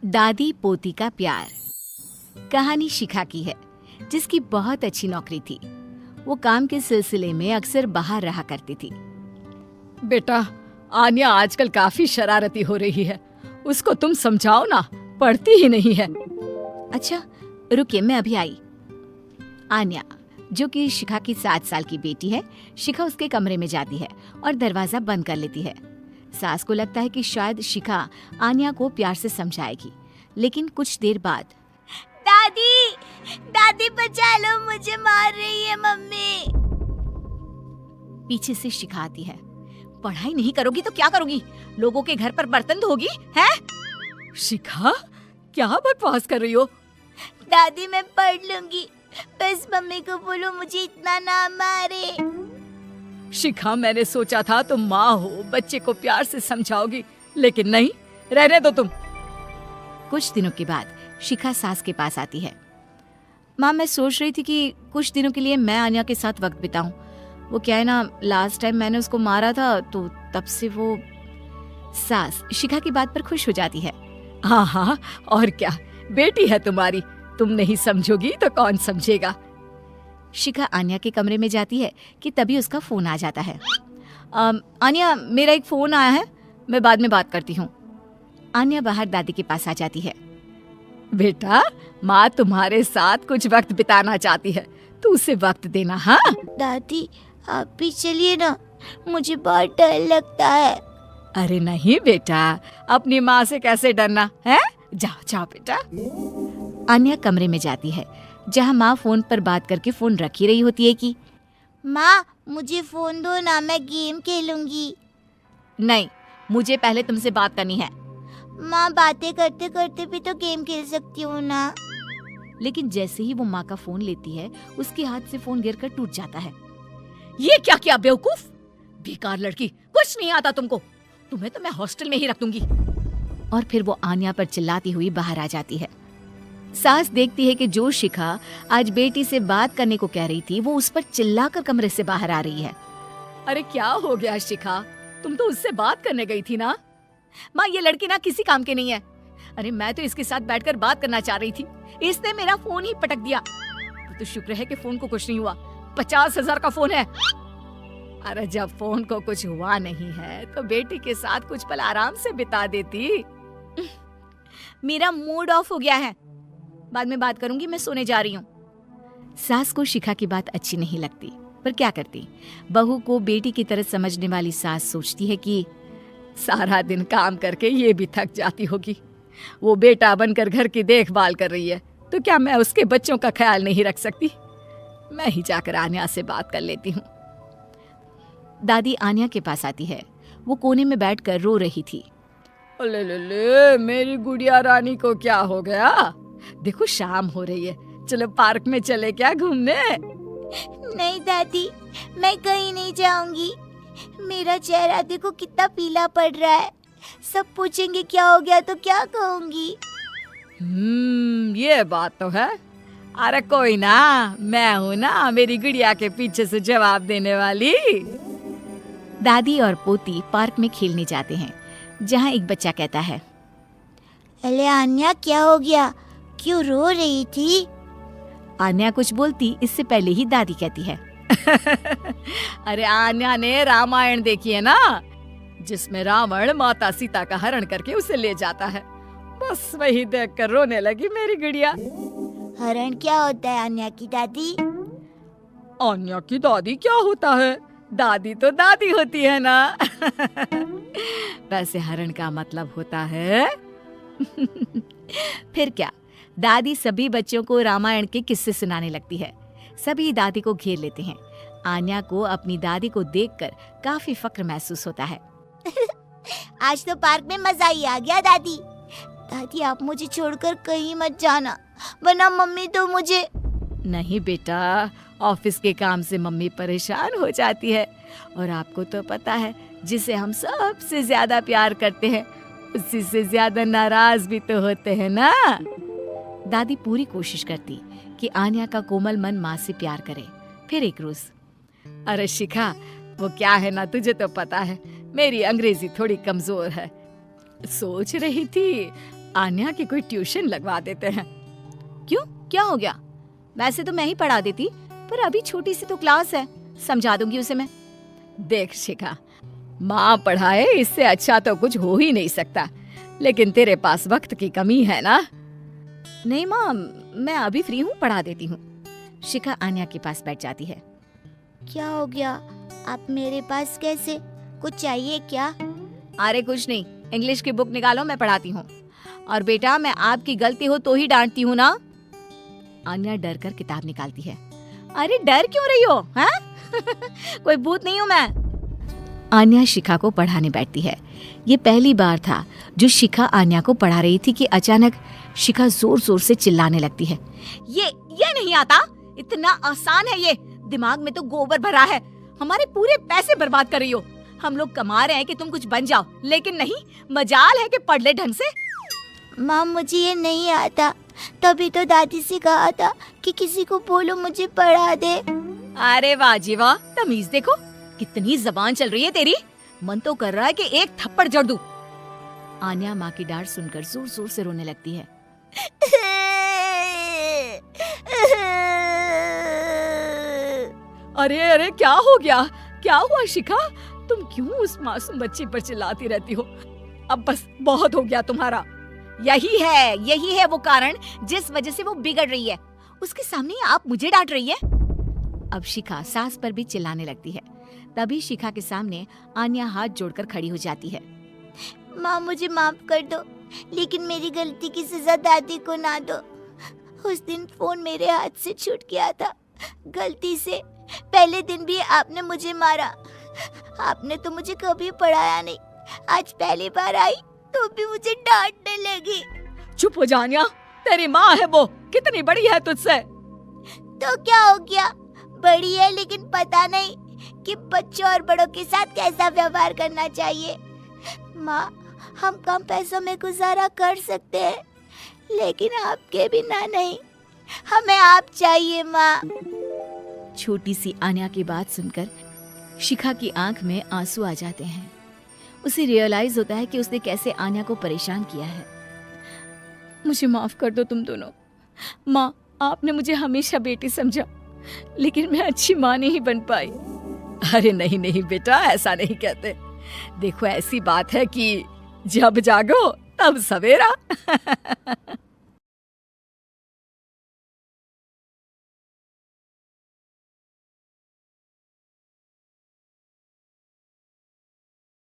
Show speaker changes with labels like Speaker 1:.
Speaker 1: दादी पोती का प्यार। कहानी शिखा की है, जिसकी बहुत अच्छी नौकरी थी। वो काम के सिलसिले में अक्सर बाहर रहा करती थी।
Speaker 2: बेटा, आन्या आजकल काफी शरारती हो रही है। उसको तुम समझाओ ना, पढ़ती ही नहीं है।
Speaker 1: अच्छा रुकिए, मैं अभी आई। आन्या, जो कि शिखा की 7 साल की बेटी है, शिखा उसके कमरे में जाती है और दरवाजा बंद कर लेती है। सास को लगता है कि शायद शिखा आन्या को प्यार से समझाएगी, लेकिन कुछ देर बाद दादी, दादी बचा लो, मुझे मार रही है मम्मी। पीछे से शिखा आती है। पढ़ाई नहीं करोगी तो क्या करोगी? लोगों के घर पर बर्तन धोगी हैं?
Speaker 2: शिखा, क्या बकवास कर रही हो?
Speaker 1: दादी मैं पढ़ लूंगी, बस मम्मी को बोलो मुझे इतना ना मारे।
Speaker 2: शिखा, मैंने सोचा था तुम माँ हो, बच्चे को प्यार से समझाओगी, लेकिन नहीं, रहने दो तुम।
Speaker 1: कुछ दिनों के बाद शिखा सास के पास आती है। माँ, मैं सोच रही थी कि कुछ दिनों के लिए मैं आन्या के साथ वक्त बिताऊं। वो क्या है ना, लास्ट टाइम मैंने उसको मारा था, तो तब से वो। सास शिखा की बात पर खुश हो जाती है।
Speaker 2: हाँ हाँ, और क्या, बेटी है तुम्हारी, तुम नहीं समझोगी तो कौन समझेगा।
Speaker 1: शिखा आन्या के कमरे में जाती है कि तभी उसका फोन आ जाता है। आन्या, मेरा एक फोन आया है, मैं बाद में बात करती हूँ। आन्या बाहर दादी के पास आ जाती है।
Speaker 2: बेटा, माँ तुम्हारे साथ कुछ वक्त बिताना चाहती है, तू उसे वक्त देना। हाँ
Speaker 1: दादी, आप भी चलिए ना, मुझे बहुत डर लगता है।
Speaker 2: अरे नहीं बेटा, अपनी माँ से कैसे डरना है? जाओ जाओ बेटा।
Speaker 1: आन्या कमरे में जाती है, जहाँ माँ फोन पर बात करके फोन रख ही रही होती है कि माँ मुझे फोन दो ना, मैं गेम खेलूंगी। नहीं, मुझे पहले तुमसे बात करनी है। माँ, बातें करते करते भी तो गेम खेल सकती हूँ ना। लेकिन जैसे ही वो माँ का फोन लेती है, उसके हाथ से फोन गिरकर टूट जाता है।
Speaker 2: ये क्या किया बेवकूफ, बेकार लड़की, कुछ नहीं आता तुमको, तुम्हें तो मैं हॉस्टल में ही रख दूंगी।
Speaker 1: और फिर वो आन्या पर चिल्लाती हुई बाहर आ जाती है। सास देखती है कि जो शिखा आज बेटी से बात करने को कह रही थी, वो उस पर चिल्लाकर कमरे से बाहर आ रही है।
Speaker 2: अरे क्या हो गया शिखा, तुम तो उससे बात करने गई थी ना।
Speaker 1: माँ, ये लड़की ना किसी काम की नहीं है। अरे मैं तो इसके साथ बैठकर बात करना चाह रही थी, इसने मेरा फोन ही पटक दिया। तो शुक्र है कि फोन को कुछ नहीं हुआ, 50,000 का फोन है।
Speaker 2: अरे जब फोन को कुछ हुआ नहीं है तो बेटी के साथ कुछ पल आराम से बिता देती।
Speaker 1: मेरा मूड ऑफ हो गया है, बाद में बात करूंगी, मैं सोने जा रही हूँ। सास को शिखा की बात अच्छी नहीं लगती, पर क्या करती। बहू को बेटी की तरह समझने वाली सास सोचती है कि
Speaker 2: सारा दिन काम करके ये भी थक जाती होगी, वो बेटा बनकर घर की देखभाल कर रही है, तो क्या मैं उसके बच्चों का ख्याल नहीं रख सकती? मैं ही जाकर आन्या से बात कर लेती हूँ।
Speaker 1: दादी आन्या के पास आती है। वो कोने में बैठकर रो रही थी।
Speaker 2: ले ले ले, मेरी गुड़िया रानी को क्या हो गया? देखो शाम हो रही है, चलो पार्क में चले क्या घूमने?
Speaker 1: नहीं दादी, मैं कहीं नहीं जाऊंगी। मेरा चेहरा देखो कितना पीला पड़ रहा है, सब पूछेंगे क्या हो गया तो क्या कहूंगी।
Speaker 2: ये बात तो है। अरे कोई ना, मैं हूँ ना मेरी गुड़िया के पीछे से जवाब देने वाली।
Speaker 1: दादी और पोती पार्क में खेलने जाते हैं, जहाँ एक बच्चा कहता है, अरे आन्या क्या हो गया, क्यों रो रही थी? आन्या कुछ बोलती इससे पहले ही दादी कहती है,
Speaker 2: अरे आन्या ने रामायण देखी है ना, जिसमें रावण माता सीता का हरण करके उसे ले जाता है, बस वही देखकर रोने लगी मेरी गुड़िया।
Speaker 1: हरण क्या होता है आन्या की दादी?
Speaker 2: आन्या की दादी क्या होता है? दादी तो दादी होती है ना। वैसे हरण का मतलब होता है
Speaker 1: फिर क्या, दादी सभी बच्चों को रामायण के किस्से सुनाने लगती है। सभी दादी को घेर लेते हैं। आन्या को अपनी दादी को देखकर काफी फक्र महसूस होता है। आज तो पार्क में मजा ही आ गया दादी। दादी आप मुझे छोड़कर कहीं मत जाना, वरना मम्मी तो मुझे। नहीं बेटा, ऑफिस के काम से मम्मी परेशान हो जाती है, और आपको तो पता है जिसे हम सबसे ज्यादा प्यार करते हैं उसी से ज्यादा नाराज भी तो होते हैं ना। दादी पूरी कोशिश करती कि आन्या का कोमल मन माँ से प्यार करे। फिर एक रोज,
Speaker 2: अरे शिखा, वो क्या है ना, तुझे तो पता है मेरी अंग्रेजी थोड़ी कमजोर है। सोच रही थी आन्या की कोई ट्यूशन लगवा देते हैं।
Speaker 1: क्यों, क्या हो गया? वैसे तो मैं ही पढ़ा देती, पर अभी छोटी सी तो क्लास है, समझा दूंगी उसे मैं।
Speaker 2: देख शिखा, माँ पढ़ाए इससे अच्छा तो कुछ हो ही नहीं सकता, लेकिन तेरे पास वक्त की कमी है ना।
Speaker 1: नहीं माँ, मैं अभी फ्री हूँ, पढ़ा देती हूँ। शिखा आन्या के पास बैठ जाती है।
Speaker 3: क्या हो गया? आप मेरे पास कैसे? कुछ चाहिए क्या?
Speaker 1: अरे कुछ नहीं, इंग्लिश की बुक निकालो, मैं पढ़ाती हूँ। और बेटा, मैं आपकी गलती हो तो ही डांटती हूँ ना। आन्या डर कर किताब निकालती है। अरे डर क्यों रही हो, हैं? कोई भूत नहीं हूँ मैं। आन्या शिखा को पढ़ाने बैठती है। ये पहली बार था जो शिखा आन्या को पढ़ा रही थी कि अचानक शिखा जोर जोर से चिल्लाने लगती है। ये नहीं आता, इतना आसान है ये, दिमाग में तो गोबर भरा है, हमारे पूरे पैसे बर्बाद कर रही हो। हम लोग कमा रहे हैं कि तुम कुछ बन जाओ, लेकिन नहीं, मजाल है कि पढ़ ले ढंग से।
Speaker 3: माँ मुझे ये नहीं आता, तभी तो दादी से कहा था कि किसी को बोलो मुझे पढ़ा दे।
Speaker 1: अरे वाह जी वाह, तमीज देखो, कितनी जबान चल रही है तेरी। मन तो कर रहा है कि एक थप्पड़ जड़ दूं। आन्या माँ की डांट सुनकर जोर जोर से रोने लगती है।
Speaker 2: अरे अरे, क्या हो गया? क्या हुआ शिखा? तुम क्यों उस मासूम बच्ची पर चिल्लाती रहती हो? अब बस बहुत हो गया तुम्हारा।
Speaker 1: यही है वो कारण जिस वजह से वो बिगड़ रही है। उसके सामने आप मुझे डांट रही है। अब शिखा सास पर भी चिल्लाने लगती है। तभी शिखा के सामने आन्या हाथ जोड़कर खड़ी हो जाती है।
Speaker 3: माँ मुझे माफ कर दो, लेकिन मेरी गलती की सजा दादी को ना दो। उस दिन फोन मेरे हाथ से छूट गया था, गलती से। पहले दिन भी आपने मुझे मारा। आपने तो मुझे कभी पढ़ाया नहीं, आज पहली बार आई तो भी मुझे डांटने लगी।
Speaker 2: चुप हो जा आन्या, तेरी माँ है वो, कितनी बड़ी है तुझसे।
Speaker 3: तो क्या हो गया? बड़ी है, लेकिन पता नहीं कि बच्चों और बड़ों के साथ कैसा व्यवहार करना चाहिए। माँ, हम कम पैसों में गुजारा कर सकते हैं, लेकिन आपके बिना नहीं। हमें आप चाहिए माँ।
Speaker 1: छोटी सी आन्या की बात सुनकर शिखा की आंख में आंसू आ जाते हैं। उसे रियलाइज होता है कि उसने कैसे आन्या को परेशान किया है।
Speaker 2: मुझे माफ कर दो तुम दोनों। माँ, आपने मुझे हमेशा बेटी समझा, लेकिन मैं अच्छी माँ नहीं बन पाई। अरे नहीं नहीं बेटा, ऐसा नहीं कहते। देखो, ऐसी बात है कि जब जागो तब सवेरा।